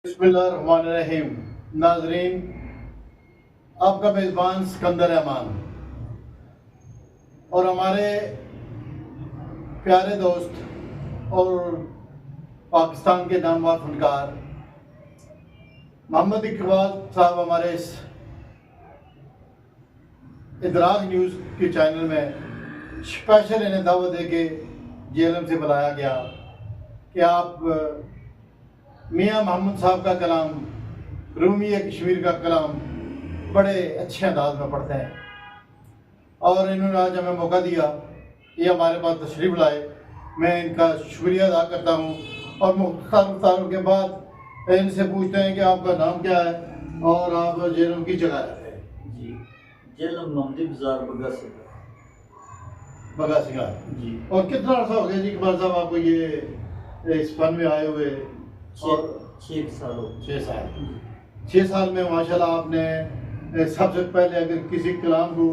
बिस्मिल्लाहिर्रहमानिर्रहीम। नाजरीन, आपका मेज़बान सिकंदर अमान और हमारे प्यारे दोस्त और पाकिस्तान के नामवर फनकार मोहम्मद इकबाल साहब हमारे इस इदराक न्यूज़ के चैनल में स्पेशल इन्हें दावत दे के जेएलएम से बुलाया गया कि आप मियाँ मोहम्मद साहब का कलाम, रूमी कश्मीर का कलाम बड़े अच्छे अंदाज में पढ़ते हैं और इन्होंने आज हमें मौका दिया, ये हमारे पास तशरीफ़ लाए। मैं इनका शुक्रिया अदा करता हूँ और मुख्तलिफ के बाद इनसे पूछते हैं कि आपका नाम क्या है और आप जेएलएम की जगह रहते हैं। जी, जेएलएम मोहम्मदी बाजार बगा सिंगार जी। और कितना अर्सा हो गया जी इकबाल साहब आपको ये इस फन में आए हुए? और 6 साल हो 6 साल 6 साल में माशाल्लाह आपने सबसे पहले अगर किसी कलाम को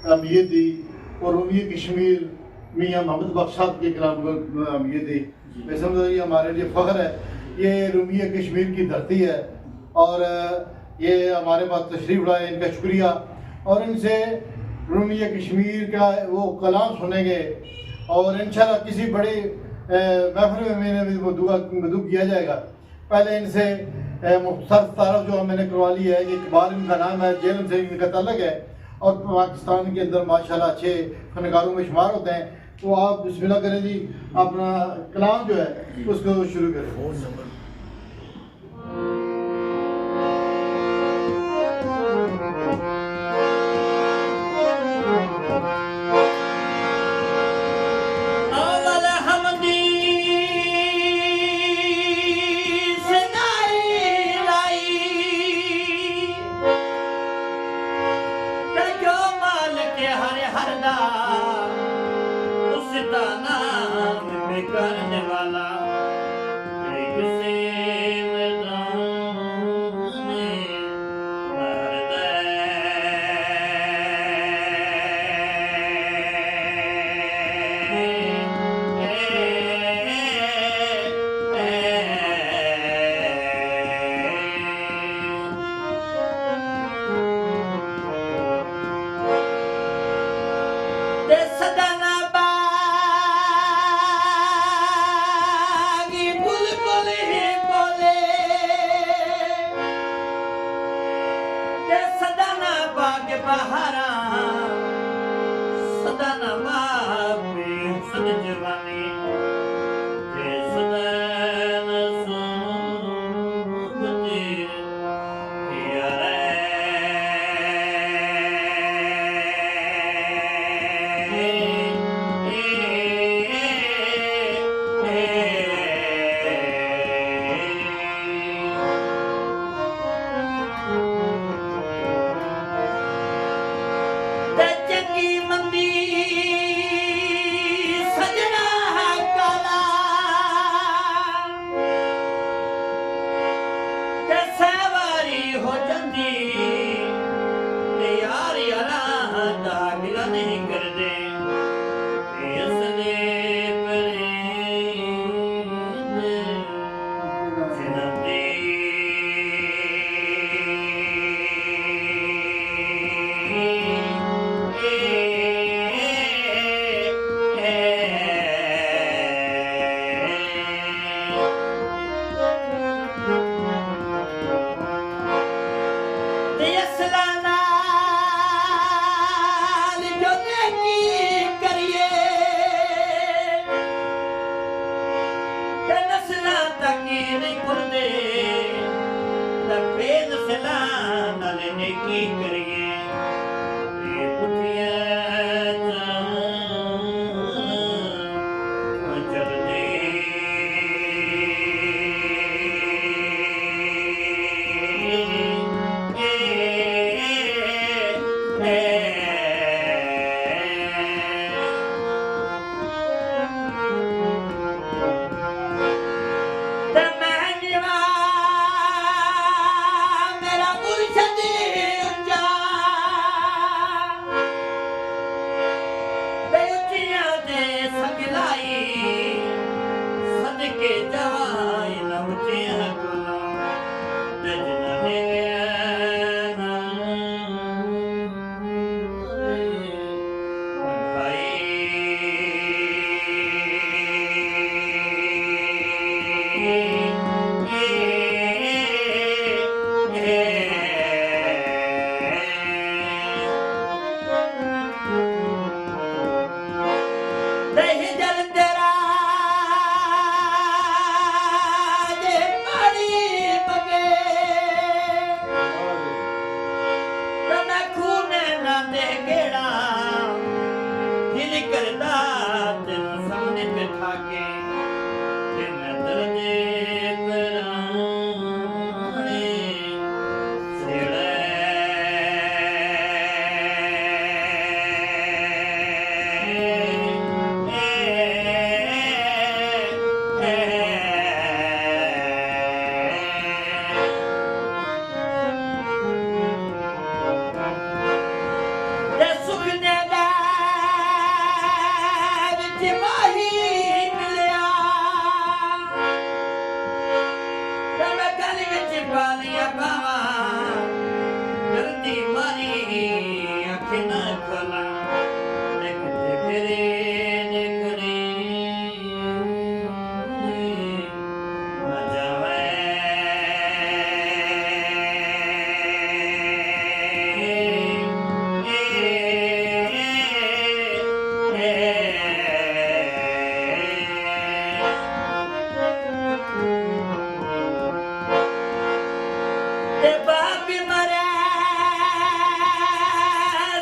अहमियत दी और रूमी कश्मीर मियाँ मोहम्मद बख्श साहब के कलाम को अहमियत दी, मैं समझ ये हमारे लिए फ़ख्र है। ये रूमी कश्मीर की धरती है और ये हमारे पास तशरीफ़ लाए, इनका शुक्रिया। और इनसे रूमी कश्मीर का वो कलाम सुनेंगे और इंशाल्लाह किसी बड़ी महफिल में मैंने भी मदू किया जाएगा। पहले इनसे मुख्तसर तारफ जो मैंने करवा ली है, इकबाल इनका नाम है, जेएलएम से इनका ताल्लुक है और पाकिस्तान के अंदर माशाल्लाह अच्छे फनकारों में शुमार होते हैं। तो आप बिस्मिल्लाह करें जी, अपना कलाम जो है उसको शुरू करें। करने वाला बहारा सदा नवाबी सद जवानी के सदन सुनते यारे हो जंदी यार यारा दागिला नहीं कर दे इसने की करिए मेरा मुर्शद वालियां बावां जल्दी मारी अखि न खोला देखते फिरे देखने न जावे ते बाप मरे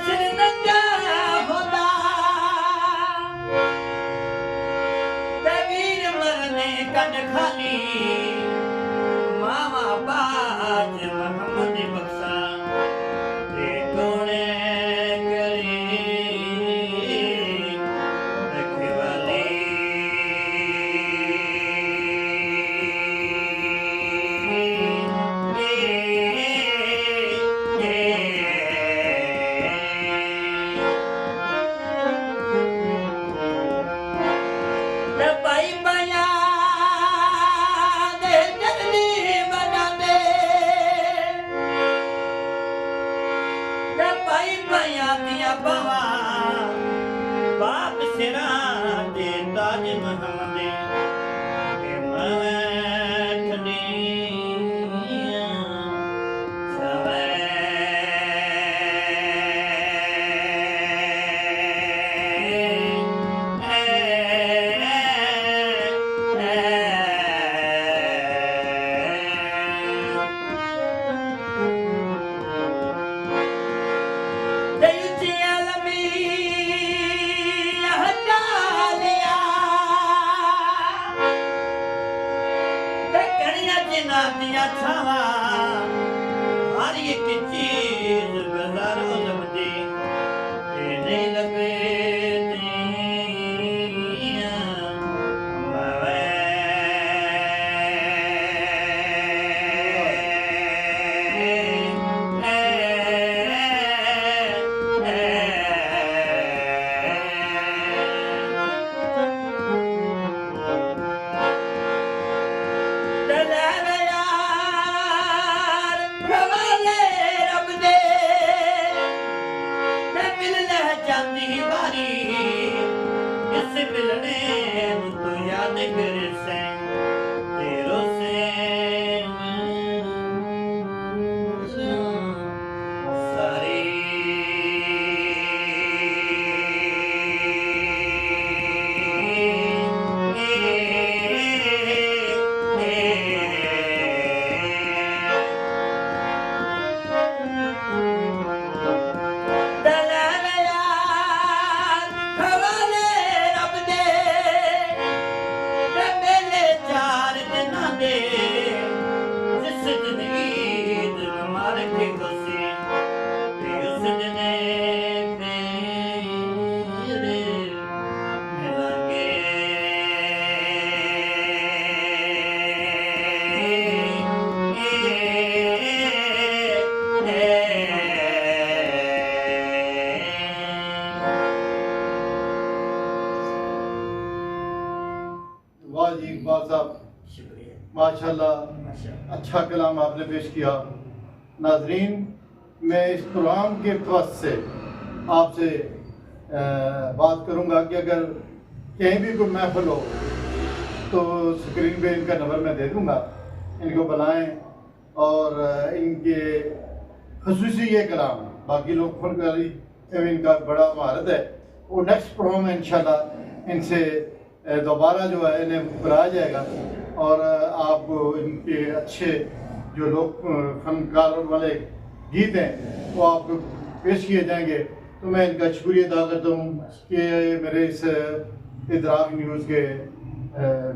सिर नंगा होदा ते वीर मरने कन खाली मामा बाज मोहम्मद बख्शा ते कोने करी रखवाली भाई भैया दे जल्दी बना दे भाई भैया दिया बाबा बाप सिरा दे ताज महमदे के मवठनी सवे दिया छावा हर एक चीज बाजारों लबदी तेरे लबे जाती बारी इस मिलने तो याद कर से तेरो से सारी वाह जी इकबाल साहब, शुक्रिया माशाल्लाह अच्छा कलाम आपने पेश किया। नाजरीन, मैं इस प्रोग्राम के तवस्त से आपसे बात करूंगा कि अगर कहीं भी कोई महफिल हो तो स्क्रीन पे इनका नंबर मैं दे दूंगा, इनको बुलाएं और इनके खसूसी ये कलाम, बाकी लोग फनकारी इनका बड़ा महारत है, वो नेक्स्ट प्रोग्राम में इंशाल्लाह इनसे दोबारा जो है इन्हें बुलाया जाएगा और आपको इनके अच्छे जो लोग फनकार वाले गीत हैं वो आपको पेश किए जाएंगे। तो मैं इनका शुक्रिया अदा करता हूँ कि मेरे इस इदराक न्यूज़ के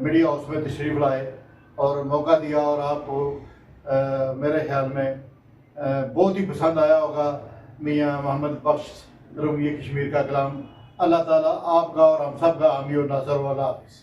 मीडिया हाउस में तशरीफ़ लाए और मौका दिया और आपको मेरे ख्याल में बहुत ही पसंद आया होगा मियाँ मोहम्मद बख्श रूमी कश्मीर का कलाम। अल्लाह ताला आपका और हम सब का आमीर नाज़र वाला हाफ़िज़।